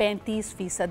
35%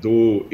2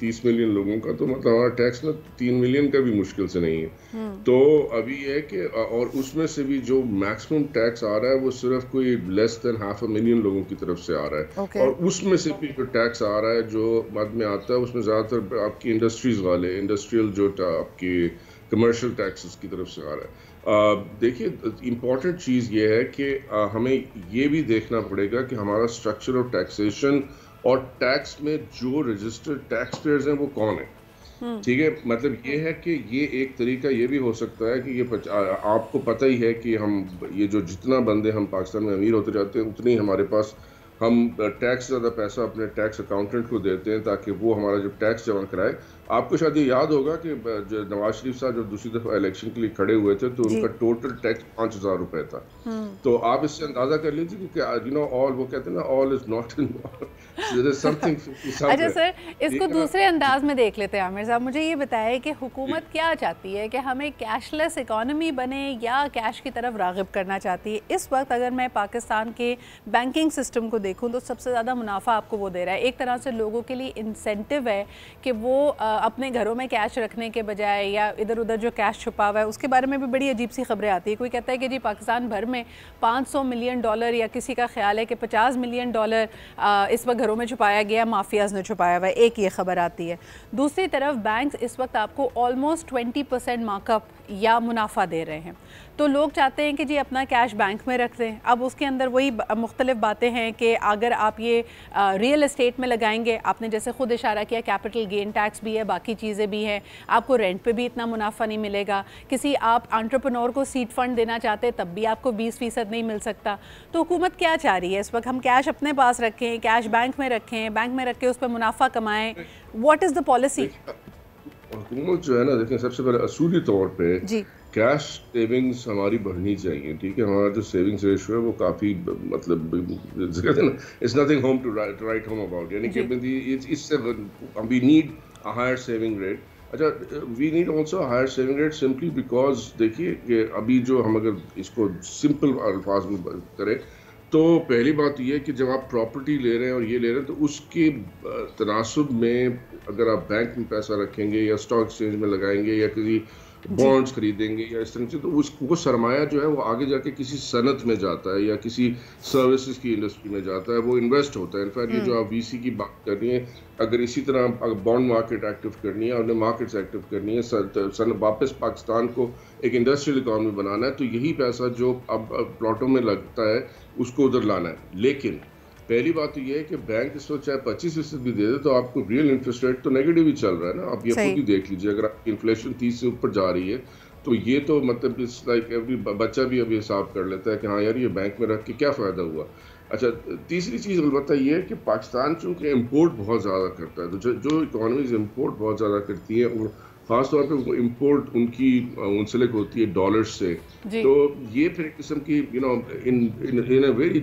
30 million لوگوں کا، تو مطلب ہمارا ٹیکس نیٹ 3 ملین کا بھی مشکل سے نہیں ہے. تو ابھی یہ ہے کہ اور اس میں سے بھی جو میکسیمم ٹیکس آ رہا ہے وہ صرف کوئی لیس دین 500,000 لوگوں کی طرف سے آ رہا ہے. اور اس میں سے بھی جو ٹیکس آ رہا ہے جو بعد میں آتا ہے اس میں زیادہ تر آپ کی انڈسٹریز والے انڈسٹریل جو آپ کی کمرشل ٹیکسز کی طرف سے آ رہا ہے. دیکھیے امپورٹنٹ چیز یہ ہے کہ ہمیں یہ بھی دیکھنا پڑے گا کہ ہمارا اسٹرکچر آف ٹیکسیشن اور ٹیکس میں جو رجسٹرڈ ٹیکس پیئرز ہیں وہ کون ہیں. ٹھیک ہے، مطلب یہ ہے کہ یہ ایک طریقہ یہ بھی ہو سکتا ہے کہ یہ آپ کو پتہ ہی ہے کہ ہم یہ جو جتنا بندے ہم پاکستان میں امیر ہوتے جاتے ہیں اتنی ہمارے پاس ہم ٹیکس زیادہ پیسہ اپنے ٹیکس اکاؤنٹنٹ کو دیتے ہیں تاکہ وہ ہمارا جو ٹیکس جمع کرائے. آپ کو شاید یہ یاد ہوگا کہ جو نواز شریف صاحب جب دوسری دفعہ الیکشن کے لیے کھڑے ہوئے تھے تو ان کا ٹوٹل ٹیکس 5,000 روپے تھا. تو آپ اس سے اندازہ کر لیجیے کہ آل وہ کہتے ہیں نا آل از ناٹ اچھا سر، اس کو دوسرے انداز میں دیکھ لیتے ہیں. عامر صاحب مجھے یہ بتائیں کہ حکومت کیا چاہتی ہے، کہ ہمیں کیش لیس اکانومی بنے یا کیش کی طرف راغب کرنا چاہتی ہے؟ اس وقت اگر میں پاکستان کے بینکنگ سسٹم کو دیکھوں تو سب سے زیادہ منافع آپ کو وہ دے رہا ہے. ایک طرح سے لوگوں کے لیے انسینٹیو ہے کہ وہ اپنے گھروں میں کیش رکھنے کے بجائے یا ادھر ادھر جو کیش چھپا ہوا ہے اس کے بارے میں بھی بڑی عجیب سی خبریں آتی ہیں. کوئی کہتا ہے کہ جی پاکستان بھر میں $500 ملین یا کسی کا خیال ہے کہ $50 ملین اس وقت گھروں میں چھپایا گیا، مافیاز نے چھپایا ہوا ہے. ایک یہ خبر آتی ہے. دوسری طرف بینکس اس وقت آپ کو آلموسٹ 20% مارک اپ یا منافع دے رہے ہیں. تو لوگ چاہتے ہیں کہ جی اپنا کیش بینک میں رکھ دیں. اب اس کے اندر وہی مختلف باتیں ہیں کہ اگر آپ یہ ریئل اسٹیٹ میں لگائیں گے، آپ نے جیسے خود اشارہ کیا کیپٹل گین ٹیکس بھی ہے، باقی چیزیں بھی ہیں، آپ کو رینٹ پہ بھی اتنا منافع نہیں ملے گا. کسی آپ انٹرپرنور کو سیڈ فنڈ دینا چاہتے تب بھی آپ کو 20% نہیں مل سکتا. تو حکومت کیا چاہ رہی ہے اس وقت؟ ہم کیش اپنے پاس رکھیں، کیش بینک میں رکھیں، بینک میں رکھ کے اس پہ منافع کمائیں؟ What is the policy? حکومت جو ہے نا، دیکھیں سب سے پہلے اصولی طور پہ کیش سیونگز ہماری بڑھنی چاہیے. ٹھیک ہے، ہمارا جو سیونگز ریشو ہے وہ کافی مطلب کہتے ہیں نا it's nothing home to write home about, یعنی کہ اس سے we need a higher saving rate. اچھا، we need also higher saving rate simply because دیکھیے کہ ابھی جو ہم اگر اس کو سمپل الفاظ میں کریں تو پہلی بات یہ ہے کہ جب آپ پراپرٹی لے رہے ہیں اور یہ لے رہے ہیں تو اس کے تناسب میں اگر آپ بینک میں پیسہ رکھیں گے یا اسٹاک ایکسچینج میں لگائیں گے یا کسی بانڈز خریدیں گے یا اس طرح سے، تو وہ سرمایہ جو ہے وہ آگے جا کے کسی صنعت میں جاتا ہے یا کسی سروسز کی انڈسٹری میں جاتا ہے، وہ انویسٹ ہوتا ہے. انفیکٹ یہ جو آپ وی سی کی بات کر رہی ہیں، اگر اسی طرح بانڈ مارکیٹ ایکٹیو کرنی ہے اور مارکیٹس ایکٹیو کرنی ہے، واپس پاکستان کو ایک انڈسٹریل اکانومی بنانا ہے، تو یہی پیسہ جو اب پلاٹوں میں لگتا ہے اس کو ادھر لانا ہے. لیکن پہلی بات تو یہ ہے کہ بینک اس وقت چاہے 25% بھی دے دے تو آپ کو ریئل انٹرسٹ ریٹ تو نیگیٹو ہی چل رہا ہے نا. آپ یہ خود ہی دیکھ لیجیے، اگر آپ کی انفلیشن 30 سے اوپر جا رہی ہے تو یہ تو مطلب اس لائک ایوری بچہ بھی ابھی حساب کر لیتا ہے کہ ہاں یار یہ بینک میں رکھ کے کیا فائدہ ہوا. اچھا، تیسری چیز البتہ یہ ہے کہ پاکستان چونکہ امپورٹ بہت زیادہ کرتا ہے، تو جو اکانومیز امپورٹ بہت زیادہ کرتی ہیں اور خاص طور پہ امپورٹ ان کی منسلک ہوتی ہے ڈالر سے، تو یہ پھر ایک قسم کی in a very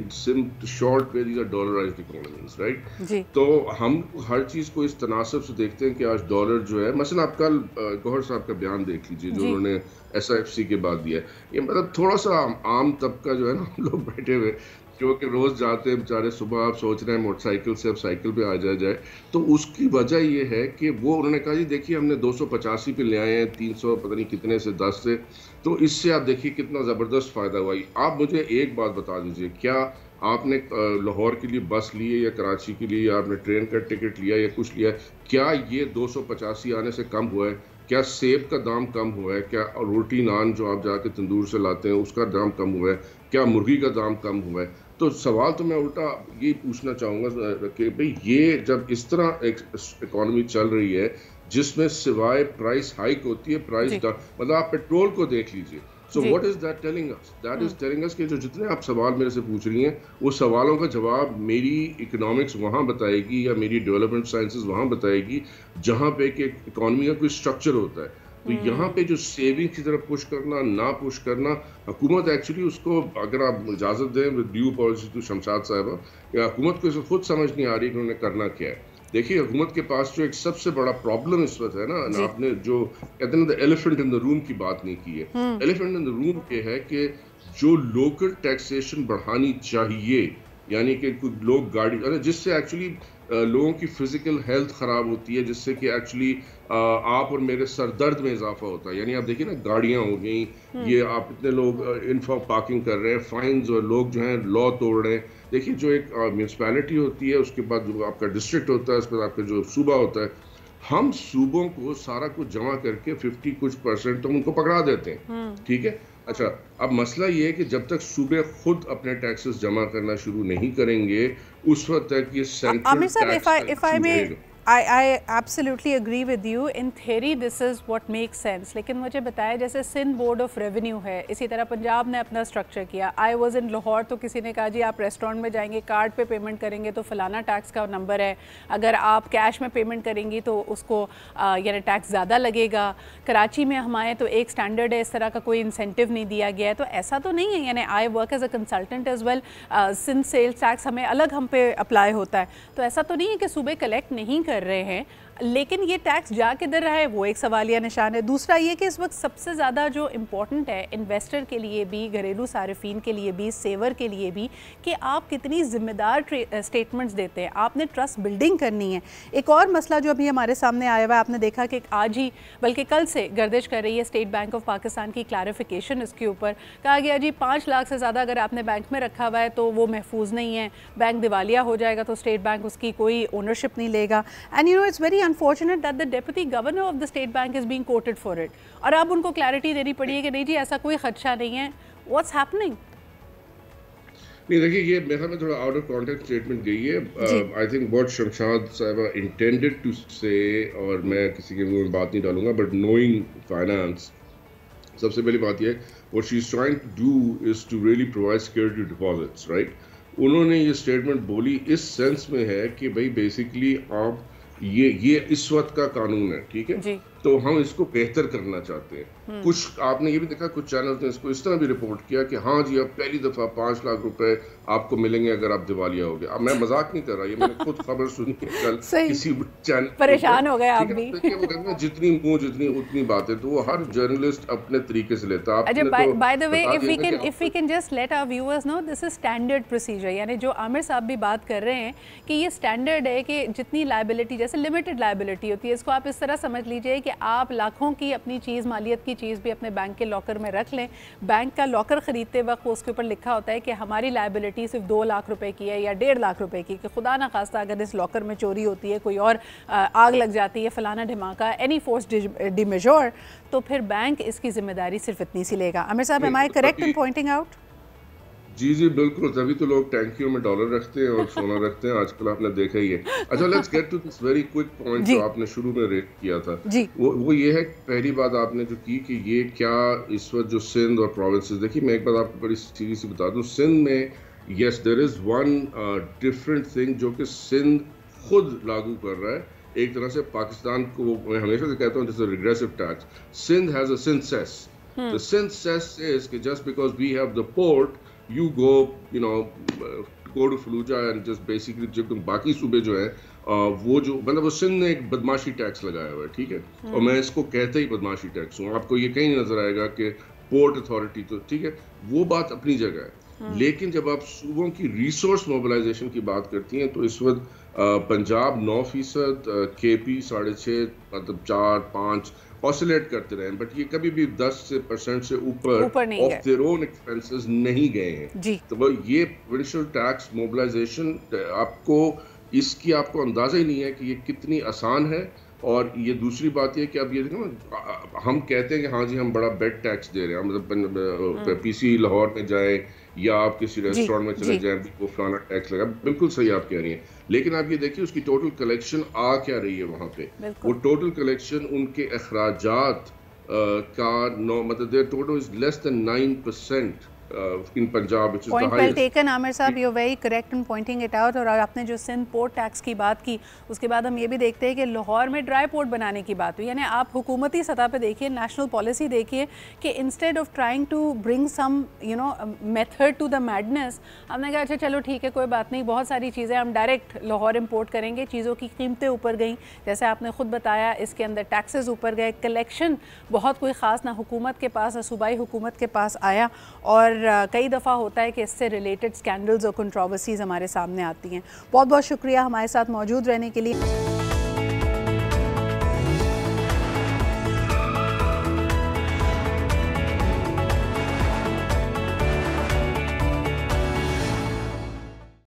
short way these are dollarized economies, right. تو ہم ہر چیز کو اس تناسب سے دیکھتے ہیں کہ آج ڈالر جو ہے، مثلا آپ کل گوہر صاحب کا بیان دیکھ لیجیے جو انہوں نے SIFC کے بعد دیا ہے. یہ مطلب تھوڑا سا عام طبقہ جو ہے نا، ہم لوگ بیٹھے ہوئے کیونکہ روز جاتے ہیں بیچارے، صبح آپ سوچ رہے ہیں موٹر سائیکل سے اب سائیکل پہ آ جائے، تو اس کی وجہ یہ ہے کہ وہ انہوں نے کہا جی دیکھیے ہم نے 285 پہ لے آئے ہیں 300 پتہ نہیں کتنے سے 10 سے، تو اس سے آپ دیکھیے کتنا زبردست فائدہ ہوا. آپ مجھے ایک بات بتا دیجئے، کیا آپ نے لاہور کے لیے بس لی ہے یا کراچی کے لیے یا آپ نے ٹرین کا ٹکٹ لیا یا کچھ لیا ہے، کیا یہ 285 آنے سے کم ہوا ہے؟ کیا سیب کا دام کم ہوا ہے؟ کیا روٹی نان جو آپ جا کے تندور سے لاتے ہیں اس کا دام کم ہوا ہے؟ کیا مرغی کا دام کم ہوا ہے؟ تو سوال تو میں الٹا یہ پوچھنا چاہوں گا کہ بھئی یہ جب اس طرح ایک اکانومی چل رہی ہے جس میں سوائے پرائس ہائیک ہوتی ہے، پرائس مطلب آپ پیٹرول کو دیکھ لیجئے. So what is that telling us? That is telling us کہ جو جتنے آپ سوال میرے سے پوچھ رہی ہیں وہ سوالوں کا جواب میری اکنامکس وہاں بتائے گی یا میری ڈیولپمنٹ سائنسز وہاں بتائے گی جہاں پہ کہ اکانومی کا کوئی سٹرکچر ہوتا ہے. تو یہاں پہ جو سیونگ کی طرف پش کرنا نہ پش کرنا، حکومت ایکچولی اس کو اگر آپ اجازت دیں ڈیو پالیسی ٹو شمشاد صاحبہ، کہ حکومت کو خود سمجھ نہیں آ رہی کہ انہوں نے کرنا کیا ہے. دیکھیے حکومت کے پاس جو ایک سب سے بڑا پرابلم اس وقت ہے نا، آپ نے جو کہتے ہیں ایلیفنٹ ان دا روم کی بات نہیں کی ہے. ایلیفنٹ ان دا روم یہ ہے کہ جو لوکل ٹیکسیشن بڑھانی چاہیے، یعنی کہ لوگ گاڑی جس سے ایکچولی لوگوں کی فزیکل ہیلتھ خراب ہوتی ہے جس سے کہ ایکچولی آپ اور میرے سر درد میں اضافہ ہوتا ہے. یعنی آپ دیکھیں نا گاڑیاں ہو گئیں, یہ آپ اتنے لوگ انفا پارکنگ کر رہے ہیں, فائنز, اور لوگ جو ہیں لا توڑ رہے ہیں. دیکھیے جو ایک میونسپیلٹی ہوتی ہے, اس کے بعد جو آپ کا ڈسٹرکٹ ہوتا ہے, اس کے بعد آپ کا جو صوبہ ہوتا ہے, ہم صوبوں کو سارا کچھ جمع کر کے 50% تو ان کو پکڑا دیتے ہیں. ٹھیک ہے, اچھا اب مسئلہ یہ ہے کہ جب تک صوبے خود اپنے ٹیکسز جمع کرنا شروع نہیں کریں گے اس وقت تک یہ سینٹرل ٹیکس رہے گا. I absolutely agree with you. In theory this is what makes sense. لیکن مجھے بتایا جیسے سندھ بورڈ آف ریونیو ہے, اسی طرح پنجاب نے اپنا اسٹرکچر کیا. I was in لاہور تو کسی نے کہا جی آپ ریسٹورنٹ میں جائیں گے کارڈ پہ پیمنٹ کریں گے تو فلانا ٹیکس کا نمبر ہے, اگر آپ کیش میں پیمنٹ کریں گی تو اس کو یعنی ٹیکس زیادہ لگے گا. کراچی میں ہم آئے تو ایک سٹینڈرڈ ہے, اس طرح کا کوئی انسینٹیو نہیں دیا گیا ہے. تو ایسا تو نہیں ہے, یعنی I work as a consultant as well. Sindh sales tax ہمیں الگ ہم پہ اپلائی ہوتا ہے, تو ایسا تو نہیں ہے کہ صوبے کلیکٹ نہیں کر رہے ہیں. لیکن یہ ٹیکس جا کدھر رہا ہے وہ ایک سوالیہ نشان ہے. دوسرا یہ کہ اس وقت سب سے زیادہ جو امپورٹنٹ ہے انویسٹر کے لیے بھی, گھریلو صارفین کے لیے بھی, سیور کے لیے بھی, کہ آپ کتنی ذمہ دار سٹیٹمنٹس دیتے ہیں. آپ نے ٹرسٹ بلڈنگ کرنی ہے. ایک اور مسئلہ جو ابھی ہمارے سامنے آیا ہوا ہے, آپ نے دیکھا کہ آج ہی بلکہ کل سے گردش کر رہی ہے اسٹیٹ بینک آف پاکستان کی کلیریفیکیشن. اس کے اوپر کہا گیا جی 5 لاکھ سے زیادہ اگر آپ نے بینک میں رکھا ہوا ہے تو وہ محفوظ نہیں ہے, بینک دیوالیہ ہو جائے گا تو اسٹیٹ بینک اس کی کوئی اونرشپ نہیں لے گا. And you know it's very unfortunate that the deputy governor of the state bank is being quoted for it. اور اب ان کو کلیئرٹی دینی پڑی ہے کہ نہیں جی ایسا کوئی خدشہ نہیں ہے. What's happening? نہیں دیکھیے یہ میرا میں تھوڑا آؤٹ آف کانٹیکٹ اسٹیٹمنٹ گئی ہے. آئی تھنک واٹ شمشاد صاحبہ انٹینڈیڈ ٹو سے, اور میں کسی کے منہ میں بات نہیں ڈالوں گا, بٹ نوئنگ فائنانس, سب سے پہلی بات یہ ہے what she is trying to do is to really provide security deposits, right? انہوں نے یہ اسٹیٹمنٹ بولی اس سینس میں ہے کہ بھائی بیسیکلی آپ یہ اس وقت کا قانون ہے, ٹھیک ہے, تو ہم اس کو بہتر کرنا چاہتے ہیں. کچھ آپ نے یہ بھی دیکھا, کچھ چینلز نے اس کو اس طرح بھی رپورٹ کیا کہ ہاں جی اب پہلی دفعہ 5 لاکھ روپے آپ کو ملیں گے اگر آپ دیوالیہ ہو گئے. اب میں مذاق نہیں کر رہا, یہ میں نے خود خبر سنی ہے کل کسی چینل, پریشان ہو گئے آپ بھی. وہ کہتے ہیں جتنی منہ جتنی اتنی باتیں, تو وہ ہر جرنلسٹ اپنے طریقے سے لیتا ہے. By the way if we can just let our viewers know this is standard procedure. یعنی جو عامر صاحب بھی بات کر رہے ہیں کہ یہ اسٹینڈرڈ ہے کہ جتنی لائبلٹی, جیسے لمیٹڈ لائبلٹی ہوتی ہے, اس کو آپ اس طرح سمجھ لیجئے کہ آپ لاکھوں کی اپنی چیز, مالیت کی چیز بھی اپنے بینک کے لاکر میں رکھ لیں. بینک کا لاکر خریدتے وقت اس کے اوپر لکھا ہوتا ہے کہ ہماری لائبلٹی صرف 2 لاکھ روپے کی ہے یا 1.5 لاکھ روپے کی, کہ خدا نہ خواستہ اگر اس لاکر میں چوری ہوتی ہے, کوئی اور آگ لگ جاتی ہے, فلانا دھماکہ, اینی فورس ڈی میجور, تو پھر بینک اس کی ذمہ داری صرف اتنی سی لے گا. عامر صاحب am I correct in pointing out? جی بالکل, تبھی تو لوگ ٹینکیوں میں ڈالر رکھتے ہیں اور سونا رکھتے ہیں آج کل, آپ نے دیکھا ہی ہے. اچھا let's get to this very quick point جو آپ نے شروع میں ریٹ کیا تھا. وہ یہ ہے, پہلی بات آپ نے جو کی کہ یہ کیا اس وقت جو سندھ اور پروونسز, دیکھیے میں ایک بات آپ کو بڑی سیری سی بتا دوں, سندھ میں یس دیر از ون ڈفرنٹ تھنگ جو کہ سندھ خود لاگو کر رہا ہے. ایک طرح سے پاکستان کو میں ہمیشہ سے کہتا ہوں this is regressive tax. Sindh has a Sindh cess. The Sindh cess is that just because we have the port, you go to Fallujah and just basically جب تم باقی صوبے جو ہیں وہ جو مطلب وہ سندھ نے ایک بدماشی ٹیکس لگایا ہوا ہے, ٹھیک ہے, اور میں اس کو کہتا ہی بدماشی ٹیکس ہوں. آپ کو یہ کہیں نظر آئے گا کہ پورٹ اتھارٹی, تو ٹھیک ہے وہ بات اپنی جگہ ہے, لیکن جب آپ صوبوں کی ریسورس موبلائزیشن کی بات کرتی ہیں تو اس وقت پنجاب 9%, کے پی 6.5%, مطلب 4-5 آسیلیٹ کرتے رہے ہیں, بٹ یہ کبھی بھی 10% سے اوپر آف دیئر اون ایکسپینسز نہیں گئے ہیں. تو یہ پروونشل ٹیکس موبلائزیشن آپ کو اس کی آپ کو اندازہ ہی نہیں ہے کہ یہ کتنی آسان ہے. اور یہ دوسری بات یہ کہ اب یہ دیکھیں نا, ہم کہتے ہیں کہ ہاں جی ہم بڑا بیڈ ٹیکس دے رہے ہیں, مطلب پی سی لاہور میں جائیں یا آپ کسی ریسٹورینٹ میں چلے جائیں وہ فلانا ٹیکس لگا, بالکل صحیح آپ کہہ رہی ہیں, لیکن آپ یہ دیکھیے اس کی ٹوٹل کلیکشن آ کیا رہی ہے وہاں پہ. وہ ٹوٹل کلیکشن ان کے اخراجات کا مطلب their total is less than 9% in Punjab, which is the highest. Point well taken, Amir صاحب, you're very correct in pointing it out. اور آپ نے جو سندھ پورٹ ٹیکس کی بات کی, اس کے بعد ہم یہ بھی دیکھتے ہیں کہ لاہور میں ڈرائی پورٹ بنانے کی بات ہوئی. یعنی آپ حکومتی سطح پہ دیکھیے, نیشنل پالیسی دیکھیے کہ instead of trying to bring some method to the madness, ہم نے کہا اچھا چلو ٹھیک ہے کوئی بات نہیں, بہت ساری چیزیں ہم ڈائریکٹ لاہور امپورٹ کریں گے. چیزوں کی قیمتیں اوپر گئیں, جیسے آپ نے خود بتایا, اس کے اندر ٹیکسز اوپر گئے, کلیکشن بہت کوئی خاص نہ حکومت کے پاس نہ صوبائی حکومت کے پاس آیا. اور اور کئی دفعہ ہوتا ہے کہ اس سے ریلیٹڈ اسکینڈلز اور کنٹروورسیز ہمارے سامنے آتی ہیں. بہت بہت شکریہ ہمارے ساتھ موجود رہنے کے لیے.